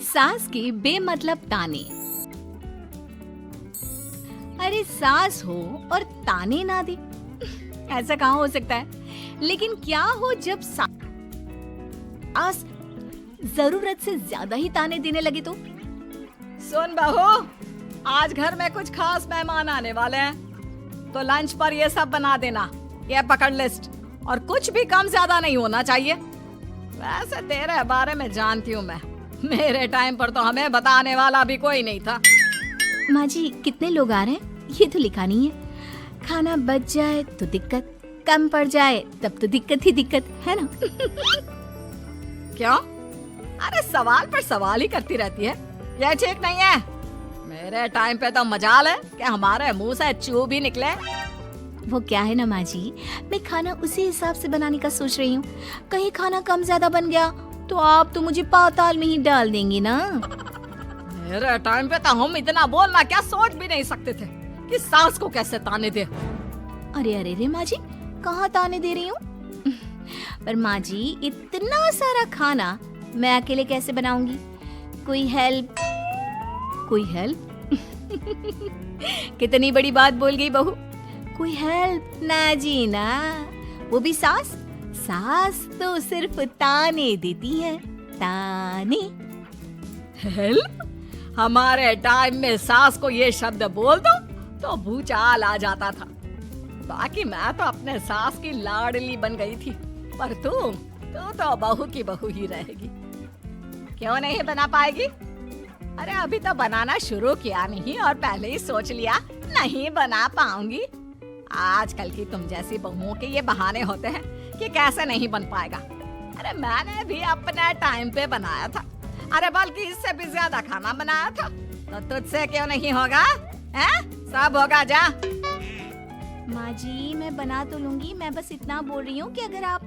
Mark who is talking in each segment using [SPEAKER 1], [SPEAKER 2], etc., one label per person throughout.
[SPEAKER 1] सास के बेमतलब ताने। अरे सास हो और ताने ना दे, ऐसा कहाँ हो सकता है। लेकिन क्या हो जब सास जरूरत से ज्यादा ही ताने देने लगे तो।
[SPEAKER 2] सुन बहू, आज घर में कुछ खास मेहमान आने वाले हैं, तो लंच पर ये सब बना देना। ये पकड़ लिस्ट, और कुछ भी कम ज्यादा नहीं होना चाहिए। वैसे तेरे बारे में जानती हूँ मैं, मेरे टाइम पर तो हमें बताने वाला भी कोई नहीं था।
[SPEAKER 1] माँ जी कितने लोग आ रहे हैं ये तो लिखा नहीं है। खाना बच जाए तो दिक्कत, कम पड़ जाए तब तो दिक्कत ही दिक्कत है ना।
[SPEAKER 2] क्यों? अरे सवाल पर सवाल ही करती रहती है, ये ठीक नहीं है। मेरे टाइम पे तो मजाल है कि हमारे मुंह से चू भी निकले।
[SPEAKER 1] वो क्या है ना माँ जी, मैं खाना उसी हिसाब से बनाने का सोच रही हूँ। कहीं खाना कम ज्यादा बन गया तो आप तो मुझे पाताल में ही डाल देंगी ना।
[SPEAKER 2] मेरे टाइम पे तो हम इतना बोलना क्या सोच भी नहीं सकते थे कि सास को कैसे ताने दे।
[SPEAKER 1] अरे अरे रे माँ जी, कहाँ ताने दे रही हूँ। पर माँ जी इतना सारा खाना मैं अकेले कैसे बनाऊंगी। कोई हेल्प, कोई हेल्प। कितनी बड़ी बात बोल गई बहू। कोई हेल्प ना जी ना, वो भी सास। सास तो सिर्फ ताने देती है, ताने।
[SPEAKER 2] हेल्प? हमारे टाइम में सास को ये शब्द बोल दो तो भूचाल आ जाता था। बाकी मैं तो अपने सास की लाडली बन गई थी, पर तू तो बहू की बहू ही रहेगी। क्यों नहीं बना पाएगी? अरे अभी तो बनाना शुरू किया नहीं और पहले ही सोच लिया नहीं बना पाऊंगी। आजकल की तुम जैसी बहुओं के ये बहाने होते हैं कि कैसे नहीं बन पाएगा। अरे मैंने भी अपने टाइम पे बनाया था, अरे बल्कि इससे भी ज्यादा खाना बनाया था, तो तुझसे क्यों नहीं होगा? हैं? सब होगा जा।
[SPEAKER 1] माँ जी मैं बना तो लूंगी, मैं बस इतना बोल रही हूँ कि अगर आप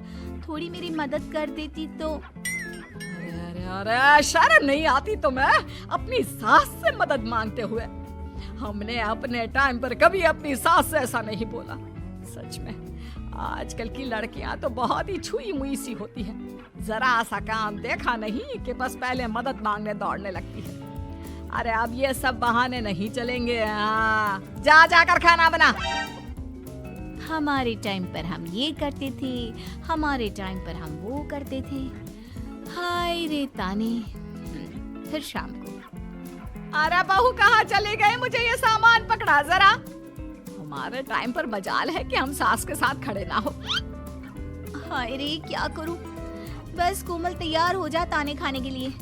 [SPEAKER 1] थोड़ी मेरी मदद कर देती तो।
[SPEAKER 2] अरे अरे अरे, शर्म नहीं आती तुम्हें अपनी सास से मदद मांगते हुए? हमने अपने टाइम पर कभी अपनी सास से ऐसा नहीं बोला। सच में आजकल की लड़कियां तो बहुत ही छुई मुई सी होती हैं। जरा सा काम देखा नहीं कि बस पहले मदद मांगने दौड़ने लगती है। अरे अब ये सब बहाने नहीं चलेंगे। हाँ, जा जाकर खाना बना।
[SPEAKER 1] हमारे टाइम पर हम ये करते थे, हमारे टाइम पर हम वो करते थे। हाय रे ताने। फिर शाम को।
[SPEAKER 2] अरे बहू कहाँ चले गए? मुझे ये सामान पकड़ा जरा। हमारे टाइम पर मजाल है कि हम सास के साथ खड़े ना हो।
[SPEAKER 1] हाय रे क्या करूं। बस कोमल तैयार हो जा ताने खाने के लिए।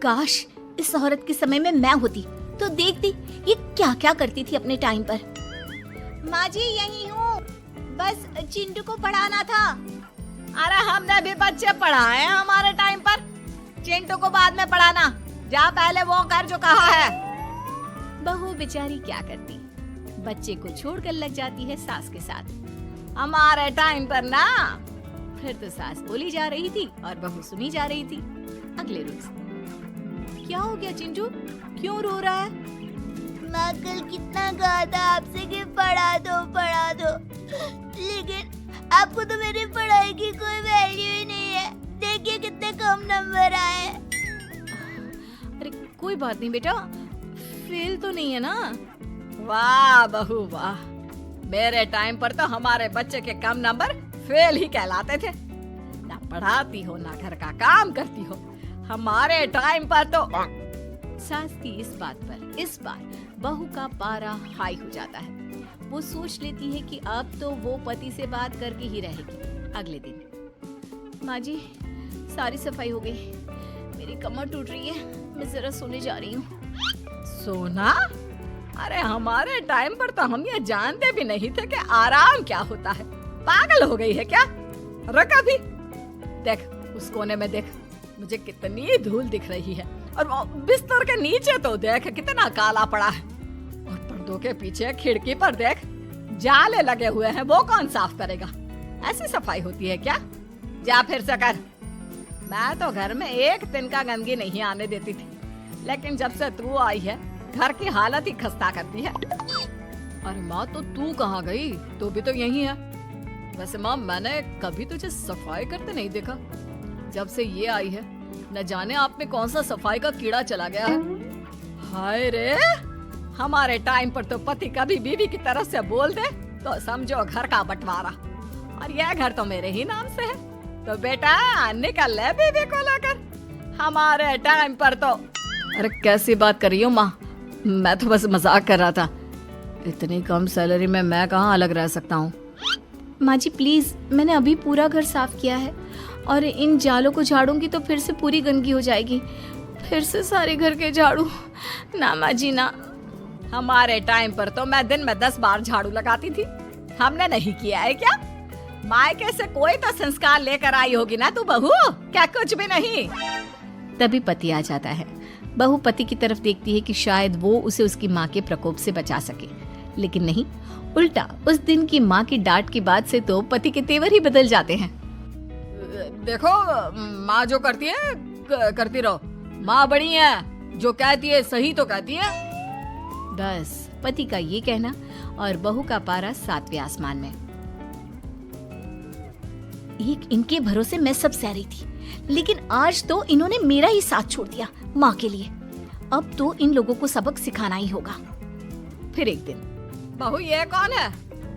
[SPEAKER 1] काश इस औरत के समय में मैं होती तो देखती ये क्या क्या करती थी अपने टाइम पर। माँ जी यही हूँ, बस चिंटू को पढ़ाना था।
[SPEAKER 2] अरे हमने भी बच्चे पढ़ाए हैं हमारे टाइम पर, चिंटू को बाद में पढ़ाना। जा पहले वो कर जो कहा है।
[SPEAKER 1] बहू बेचारी क्या करती, बच्चे को छोड़कर लग जाती है सास के साथ।
[SPEAKER 2] हमारे टाइम पर ना,
[SPEAKER 1] फिर तो सास बोली जा रही थी और बहू सुनी जा रही थी। अगले रोज। क्या हो गया चिंटू, क्यों रो रहा है?
[SPEAKER 3] माँ कल कितना कहा था आपसे कि पढ़ा दो, लेकिन आपको तो मेरी पढ़ाई की कोई वैल्यू ही नहीं है। देखिए कितने कम नंबर आए।
[SPEAKER 1] अरे कोई बात नहीं बेटा, फेल तो नहीं है ना।
[SPEAKER 2] वाह बहू वाह, मेरे टाइम पर तो हमारे बच्चे के कम नंबर फेल ही कहलाते थे। ना पढ़ाती हो ना घर का काम करती हो। हमारे टाइम पर तो।
[SPEAKER 1] सास की इस बात पर इस बार बहू का पारा हाई हो जाता है। वो सोच लेती है कि अब तो वो पति से बात करके ही रहेगी। अगले दिन। माँ जी सारी सफाई हो गई, मेरी कमर टूट रही है, मैं जरा सोने जा रही हूँ।
[SPEAKER 2] सोना? अरे हमारे टाइम पर तो हम ये जानते भी नहीं थे कि आराम क्या होता है। पागल हो गई है क्या? रुक अभी, देख उस कोने में देख, मुझे कितनी धूल दिख रही है। और बिस्तर के नीचे तो देख कितना काला पड़ा है। और पर्दों के पीछे खिड़की पर देख जाले लगे हुए हैं, वो कौन साफ करेगा? ऐसी सफाई होती है क्या? जा फिर से कर। मैं तो घर में एक दिन का गंदगी नहीं आने देती थी, लेकिन जब से तू आई है घर की हालत ही खस्ता करती है। अरे माँ तो तू कहाँ गई? तू भी तो यही है। वैसे माँ मैंने कभी तुझे सफाई करते नहीं देखा। जब से ये आई है न जाने आप में कौन सा सफाई का कीड़ा चला गया है। हाय रे, हमारे टाइम पर तो पति कभी बीवी की तरफ से बोल दे तो समझो घर का बंटवारा, और यह घर तो मेरे ही नाम से है। तो बेटा निकल ले बीवी को लेकर। हमारे टाइम पर तो। अरे कैसी बात कर रही हो माँ, मैं तो बस मजाक कर रहा था। इतनी कम सैलरी में मैं कहाँ अलग रह सकता हूँ।
[SPEAKER 1] माँ जी प्लीज, मैंने अभी पूरा घर साफ किया है और इन जालों को झाड़ूंगी तो फिर से पूरी गंदगी हो जाएगी। फिर से सारे घर के झाड़ू। ना माँ जी ना।
[SPEAKER 2] हमारे टाइम पर तो मैं दिन में 10 बार झाड़ू लगाती थी, हमने नहीं किया है क्या? मायके से कोई तो संस्कार लेकर आई होगी ना तू बहू, क्या कुछ भी नहीं।
[SPEAKER 1] तभी पति आ जाता है। बहू पति की तरफ देखती है कि शायद वो उसे उसकी माँ के प्रकोप से बचा सके, लेकिन नहीं, उल्टा उस दिन की माँ की डांट के बाद से तो पति के तेवर ही बदल जाते हैं।
[SPEAKER 2] देखो माँ जो करती है करती रहो, माँ बड़ी है, जो कहती है सही तो कहती है।
[SPEAKER 1] बस पति का ये कहना और बहू का पारा 7वें आसमान में। एक इनके भरोसे मैं सब सह रही थी, लेकिन आज तो इन्होंने मेरा ही साथ छोड़ दिया माँ के लिए। अब तो इन लोगों को सबक सिखाना ही होगा। फिर एक दिन,
[SPEAKER 2] बहू ये कौन है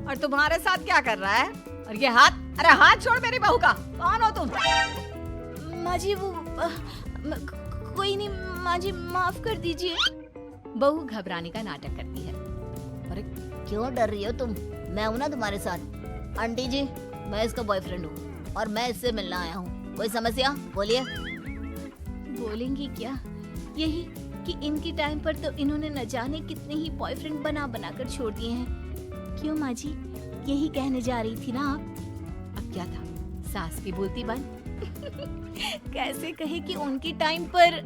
[SPEAKER 2] और तुम्हारे साथ क्या कर रहा है? और ये हाथ, अरे हाथ छोड़ मेरी बहू का। कौन हो तुम?
[SPEAKER 1] माँ जी वो कोई नहीं माँ जी, माफ कर दीजिए। बहू घबराने का नाटक करती है।
[SPEAKER 3] अरे क्यों डर रही हो तुम? मैं हूँ ना तुम्हारे साथ। आंटी जी, मैं इसका बॉयफ्रेंड हूँ और मैं इससे मिलना आया हूँ। कोई समस्या? बोलिए।
[SPEAKER 1] बोलेंगी क्या? यही कि इनकी टाइम पर तो इन्होंने न जाने कितने ही बॉयफ्रेंड बना बना कर छोड़ दिए हैं। क्यों माँ जी, यही कहने जा रही थी ना आप? अब क्या था, सास की बोलती बन। कैसे कहे कि उनकी टाइम पर।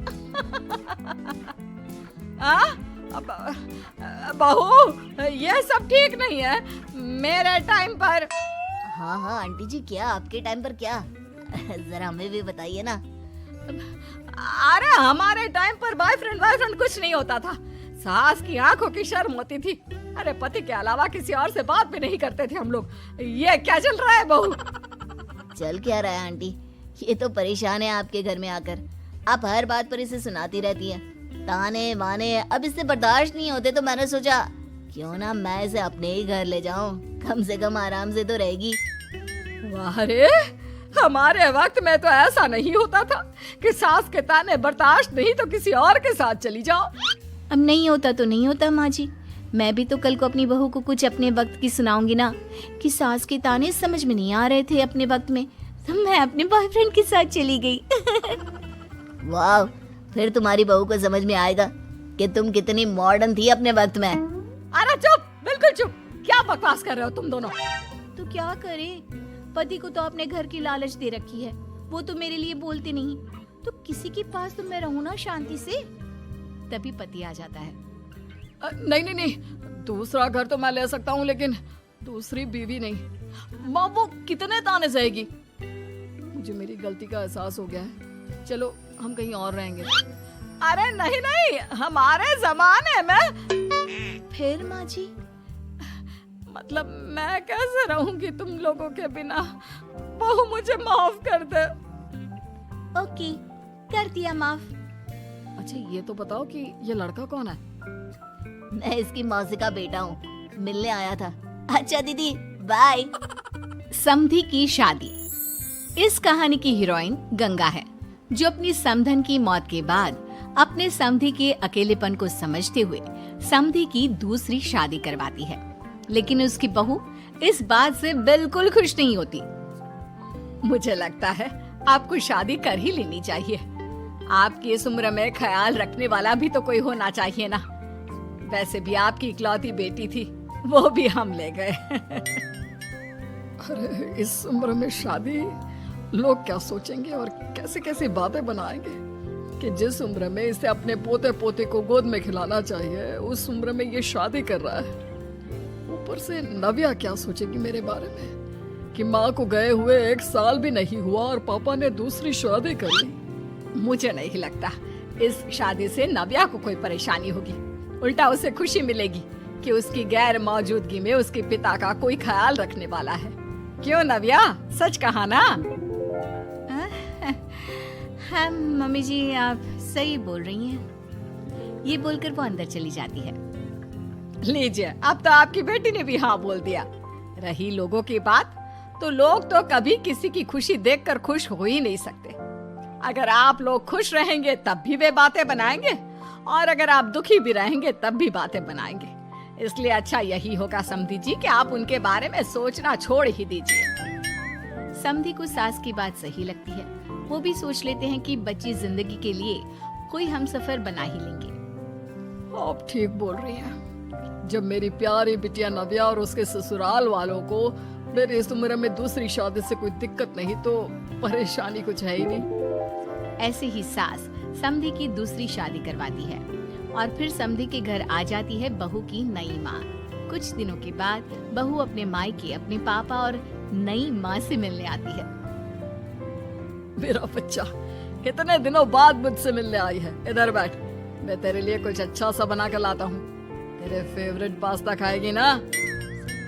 [SPEAKER 2] बहू ये सब ठीक नहीं है। मेरे टाइम पर।
[SPEAKER 3] हाँ हाँ आंटी जी, क्या आपके टाइम पर क्या? जरा हमें भी बताइए ना।
[SPEAKER 2] अरे हमारे टाइम पर बॉयफ्रेंड कुछ नहीं होता था। सास की आंखों की शर्म होती थी। अरे पति के अलावा किसी और से बात भी नहीं करते थे हम लोग। ये क्या चल रहा है बहू?
[SPEAKER 3] चल क्या रहा है आंटी? ये तो परेशान है आपके घर में आकर। आप हर बात पर इसे सुनाती रहती है, ताने माने। अब इससे बर्दाश्त नहीं होते तो मैंने सोचा क्यों ना मैं इसे अपने ही घर ले जाऊं, कम से कम आराम से तो रहेगी।
[SPEAKER 2] वाह रे, हमारे वक्त में तो ऐसा नहीं होता था कि सास के ताने बर्दाश्त नहीं तो किसी और के साथ चली जाओ।
[SPEAKER 1] अब नहीं होता तो नहीं होता माँ जी। मैं भी तो कल को अपनी बहू को कुछ अपने वक्त की सुनाऊंगी ना, कि सास के ताने समझ में नहीं आ रहे थे अपने वक्त में, तो मैं अपने बॉयफ्रेंड के साथ चली गई।
[SPEAKER 3] वाह, फिर तुम्हारी बहू को समझ में आएगा कि तुम कितनी मॉडर्न थी अपने वक्त में।
[SPEAKER 2] अरे चुप, बिल्कुल चुप। क्या बकवास कर रहे हो तुम दोनों?
[SPEAKER 1] तो क्या करे, पति को तो अपने घर की लालच दे रखी है, वो तो मेरे लिए बोलते नहीं, तो किसी के पास तो मैं रहूं ना शांति से। तभी पति आ जाता है।
[SPEAKER 2] नहीं, दूसरा घर तो मैं ले सकता हूँ, लेकिन दूसरी बीवी नहीं। माँ वो कितने ताने सहेगी? मुझे मेरी गलती का एहसास हो गया है। चलो हम कहीं और रहेंगे। अरे नहीं, हमारे जमाने में।
[SPEAKER 1] फिर माँ जी?
[SPEAKER 2] मतलब मैं कैसे रहूंगी तुम लोगों के बिना? बहू मुझे माफ कर दे।
[SPEAKER 1] ओके, कर दिया माफ।
[SPEAKER 2] अच्छा ये तो बताओ कि ये लड़का कौन है?
[SPEAKER 3] मैं इसकी मौसी का बेटा हूँ, मिलने आया था। अच्छा दीदी, बाय।
[SPEAKER 1] समधी की शादी। इस कहानी की हीरोइन गंगा है, जो अपनी समधन की मौत के बाद अपने समधी के अकेलेपन को समझते हुए समधी की दूसरी शादी करवाती है। लेकिन उसकी बहू इस बात से बिल्कुल खुश नहीं होती। मुझे लगता है आपको शादी कर ही लेनी चाहिए। आपकी इस उम्र में ख्याल रखने वाला भी तो कोई होना चाहिए ना। वैसे भी आपकी इकलौती बेटी थी, वो भी हम ले गए।
[SPEAKER 2] अरे इस उम्र में शादी, लोग क्या सोचेंगे और कैसे कैसे बातें बनाएंगे कि जिस उम्र में इसे अपने पोते पोते को गोद में खिलाना चाहिए, उस उम्र में ये शादी कर रहा है। ऊपर से नव्या क्या सोचेगी मेरे बारे में कि माँ को गए हुए 1 साल भी नहीं हुआ और पापा ने दूसरी शादी कर ली। मुझे नहीं लगता इस शादी से नव्या को कोई परेशानी होगी। उल्टा उसे खुशी मिलेगी कि उसकी गैर मौजूदगी में उसके पिता का कोई ख्याल रखने वाला है। क्यों नव्या, सच कहा ना?
[SPEAKER 1] हाँ मम्मी जी, आप सही बोल रही हैं। ये बोलकर वो अंदर चली जाती है।
[SPEAKER 2] लीजिए, अब तो आपकी बेटी ने भी हाँ बोल दिया। रही लोगों की बात, तो लोग तो कभी किसी की खुशी देखकर खुश हो ही नहीं सकते। अगर आप लोग खुश रहेंगे तब भी वे बातें बनाएंगे, और अगर आप दुखी भी रहेंगे तब भी बातें बनाएंगे। इसलिए अच्छा यही होगा समधी जी कि आप उनके बारे में सोचना छोड़ ही दीजिए।
[SPEAKER 1] समधी को सास की बात सही लगती है। वो भी सोच लेते हैं कि बच्ची जिंदगी के लिए कोई हमसफर बना ही लेंगे।
[SPEAKER 2] आप ठीक बोल रही हैं। जब मेरी प्यारी बिटिया नव्या और उसके ससुराल वालों को मेरी इस उम्र में दूसरी शादी से कोई दिक्कत नहीं, तो परेशानी कुछ है ही नहीं।
[SPEAKER 1] ऐसे ही सास समधी की दूसरी शादी करवाती है और फिर समधी के घर आ जाती है बहू की नई माँ। कुछ दिनों के बाद बहू अपने मायके अपने पापा और नई माँ से मिलने आती है।
[SPEAKER 2] मेरा बच्चा कितने दिनों बाद मुझसे मिलने आई है। इधर बैठ, मैं तेरे लिए कुछ अच्छा सा बना कर लाता हूँ। तेरे फेवरेट पास्ता खाएगी ना?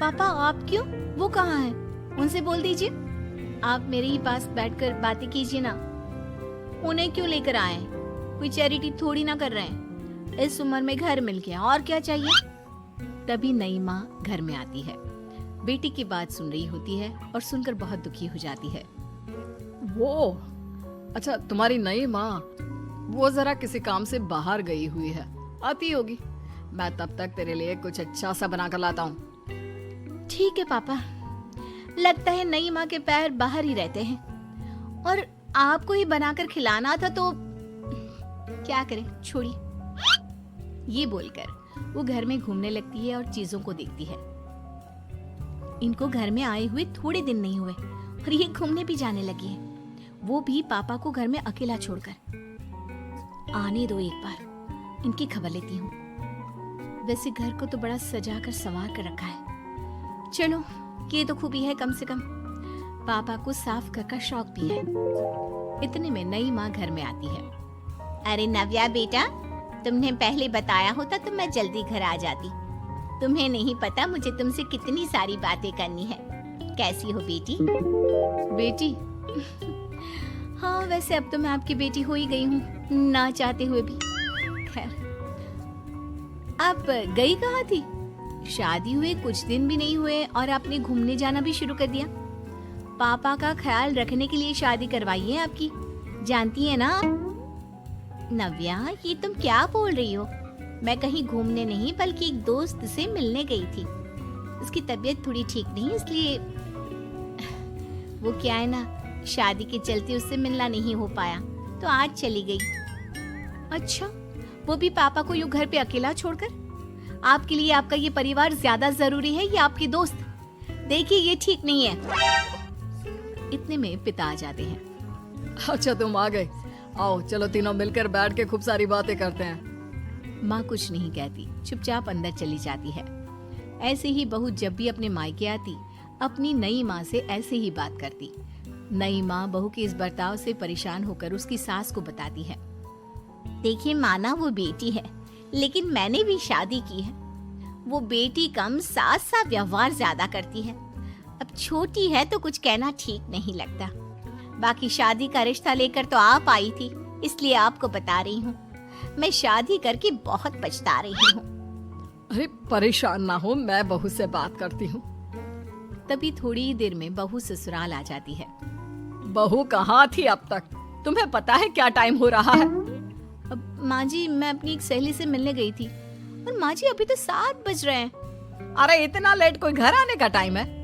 [SPEAKER 1] पापा आप क्यों? वो कहाँ है? उनसे बोल दीजिए। आप मेरे ही पास बैठकर बातें कीजिए ना। उन्हें क्यों लेकर आए? कोई चैरिटी थोड़ी ना कर रहे हैं। इस उम्र में घर मिल गया, और क्या चाहिए? तभी नई माँ घर में आती है। बेटी की बात सुन रही होती है और सुनकर बहुत दुखी हो जाती है।
[SPEAKER 2] वो अच्छा, तुम्हारी नई माँ वो जरा किसी काम से बाहर गई हुई है, आती होगी। मैं तब तक तेरे लिए कुछ अच्छा सा बना कर लाता हूँ।
[SPEAKER 1] ठीक है पापा। लगता है नई माँ के पैर बाहर ही रहते हैं, और आपको ही बनाकर खिलाना था तो क्या करें, छोड़िए। ये बोलकर वो घर में घूमने लगती है और चीजों को देखती है। इनको घर में आए हुए थोड़े दिन नहीं हुए और ये घूमने भी जाने लगी है, वो भी पापा को घर में अकेला छोड़कर। आने दो, एक बार इनकी खबर लेती हूँ। वैसे घर को तो बड़ा सजा कर संवार कर रखा है। चलो, ये तो खूबी है, कम से कम पापा को साफ कर का शौक भी है। इतने में नई माँ घर में आती है।
[SPEAKER 3] अरे नव्या बेटा, तुमने पहले बताया होता तो मैं जल्दी घर आ जाती। तुम्हें नहीं पता मुझे तुमसे कितनी सारी बातें करनी है। कैसी हो बेटी?
[SPEAKER 1] बेटी? हाँ, वैसे अब तो मैं आपकी बेटी हो ही गई हूँ, ना चाहते हुए भी। खैर, आप गई कहाँ थी? शादी हुए कुछ दिन भी नहीं हुए और आपने घूमने जाना भी शुरू कर दिया। पापा का ख्याल रखने के लिए शादी करवाई है आपकी, जानती है ना?
[SPEAKER 3] नव्या, ये तुम क्या बोल रही हो? मैं कहीं घूमने नहीं बल्कि एक दोस्त से मिलने गई थी। उसकी तबीयत थोड़ी ठीक नहीं, इसलिए वो क्या है ना, शादी के चलते उससे मिलना नहीं हो पाया, तो आज चली गई।
[SPEAKER 1] अच्छा, वो भी पापा को यूं घर पे अकेला छोड़कर? आपके लिए आपका ये परिवार ज्यादा जरूरी है या आपके दोस्त? देखिए, ये ठीक नहीं है। इतने में पिता आ जाते हैं।
[SPEAKER 2] अच्छा, तुम आ गए। आओ, चलो तीनों मिलकर बैठ के खूब सारी बातें करते हैं।
[SPEAKER 1] माँ कुछ नहीं कहती, चुपचाप अंदर चली जाती है। ऐसे ही बहू जब भी अपने मायके आती, अपनी नई माँ से ऐसे ही बात करती। नई माँ बहू के इस बर्ताव से परेशान होकर उसकी सास को बताती है।
[SPEAKER 3] देखिए माना, वो बेटी है, लेकिन मैंने भी शादी की है। वो बेटी कम, सास सा व्यवहार ज्यादा करती है। अब छोटी है तो कुछ कहना ठीक नहीं लगता। बाकी शादी का रिश्ता लेकर तो आप आई थी, इसलिए आपको बता रही हूँ। मैं शादी करके बहुत पछता रही हूँ।
[SPEAKER 2] अरे परेशान ना हो, मैं बहू से बात करती हूँ।
[SPEAKER 1] तभी थोड़ी ही देर में बहू ससुराल आ जाती है।
[SPEAKER 2] बहू कहाँ थी अब तक? तुम्हें पता है क्या टाइम हो रहा है?
[SPEAKER 1] अब माँ जी, मैं अपनी एक सहेली से मिलने गई थी, और माँ जी अभी तो 7 बज रहे हैं।
[SPEAKER 2] अरे इतना लेट कोई घर आने का टाइम है?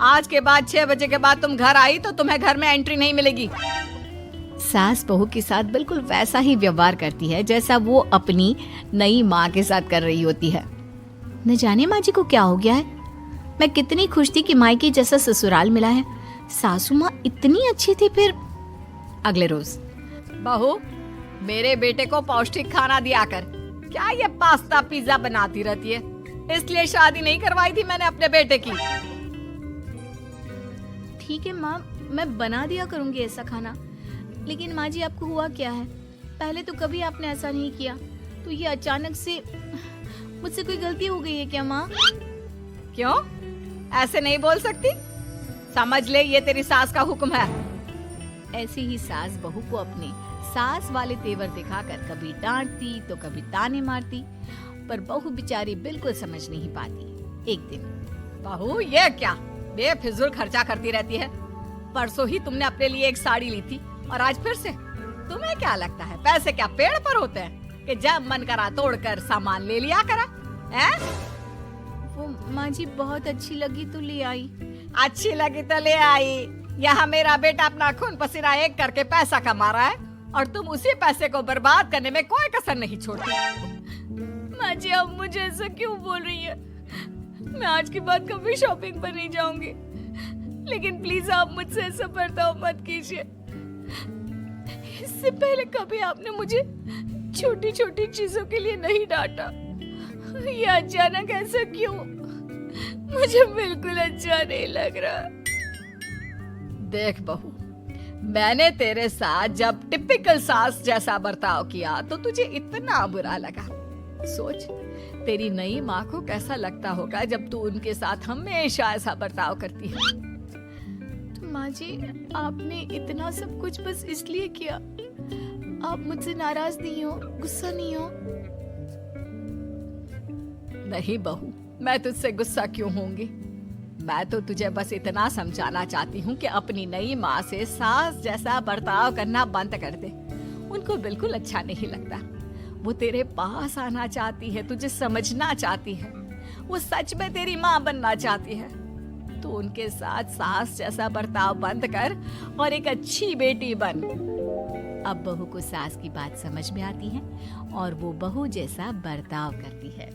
[SPEAKER 2] आज के बाद 6 बजे के बाद तुम घर आई तो तुम्हें घर में एंट्री नहीं मिलेगी।
[SPEAKER 1] सास बहू के साथ बिल्कुल वैसा ही व्यवहार करती है जैसा वो अपनी नई माँ के साथ कर रही होती है। न जाने माँ जी को क्या हो गया है। मैं कितनी खुश थी कि मायके जैसा ससुराल मिला है। सासू माँ इतनी अच्छी थी। फिर अगले रोज,
[SPEAKER 2] बहू, मेरे बेटे को पौष्टिक खाना दिया कर। क्या ये पास्ता पिज्जा बनाती रहती है? इसलिए शादी नहीं करवाई थी मैंने अपने बेटे की।
[SPEAKER 1] ठीक है माँ, मैं बना दिया करूंगी ऐसा खाना। लेकिन माँ जी, आपको हुआ क्या है? पहले तो कभी आपने ऐसा नहीं किया, तो ये अचानक से मुझसे कोई गलती हो गई है क्या माँ?
[SPEAKER 2] क्यों? ऐसे नहीं बोल सकती। समझ ले, ये तेरी सास का हुक्म है।
[SPEAKER 1] ऐसे ही सास बहू को अपने सास वाले तेवर दिखाकर कभी डांटती तो कभी ताने मारती, पर बहू बेचारी बिल्कुल समझ नहीं पाती। एक दिन,
[SPEAKER 2] बहू ये क्या बेफिजूल खर्चा करती रहती है? परसों ही तुमने अपने लिए एक साड़ी ली थी और आज फिर से। तुम्हें क्या लगता है पैसे क्या पेड़ पर होते हैं कि जब मन करा तोड़कर सामान ले लिया करा? हैं?
[SPEAKER 1] वो माँ जी बहुत अच्छी लगी तो ले आई।
[SPEAKER 2] अच्छी लगी तो ले आई। यहाँ मेरा बेटा अपना खून पसीना एक करके पैसा कमा रहा है और तुम उसी पैसे को बर्बाद करने में कोई कसर नहीं छोड़ती।
[SPEAKER 3] माँ जी आप मुझे ऐसा क्यों बोल रही है? मैं आज के बाद कभी शॉपिंग पर नहीं जाऊंगी, लेकिन प्लीज आप मुझसे ऐसा बर्ताव मत कीजिए। इससे पहले कभी आपने मुझे छोटी छोटी चीजों के लिए नहीं डांटा। ये अचानक ऐसा क्यों? मुझे बिल्कुल अच्छा नहीं लग रहा।
[SPEAKER 2] देख बहू, मैंने तेरे साथ जब टिपिकल सास जैसा बर्ताव किया तो तुझे इतना बुरा लगा। सोच तेरी नई माँ को कैसा लगता होगा जब तू उनके साथ हमेशा ऐसा बर्ताव करती है।
[SPEAKER 3] तो माँ जी आपने इतना सब कुछ बस इसलिए किया? आप मुझसे नाराज नहीं हो, गुस्सा नहीं हो?
[SPEAKER 2] नहीं बहू, मैं तुझसे गुस्सा क्यों होंगी? मैं तो तुझे बस इतना समझाना चाहती हूँ कि अपनी नई माँ से सास जैसा बर्ताव करना बंद कर दे। उनको बिल्कुल अच्छा नहीं लगता। वो तेरे पास आना चाहती है, तुझे समझना चाहती है, वो सच में तेरी माँ बनना चाहती है। तो उनके साथ सास जैसा बर्ताव बंद कर और एक अच्छी बेटी बन।
[SPEAKER 1] अब बहू को सास की बात समझ में आती है और वो बहू जैसा बर्ताव करती है।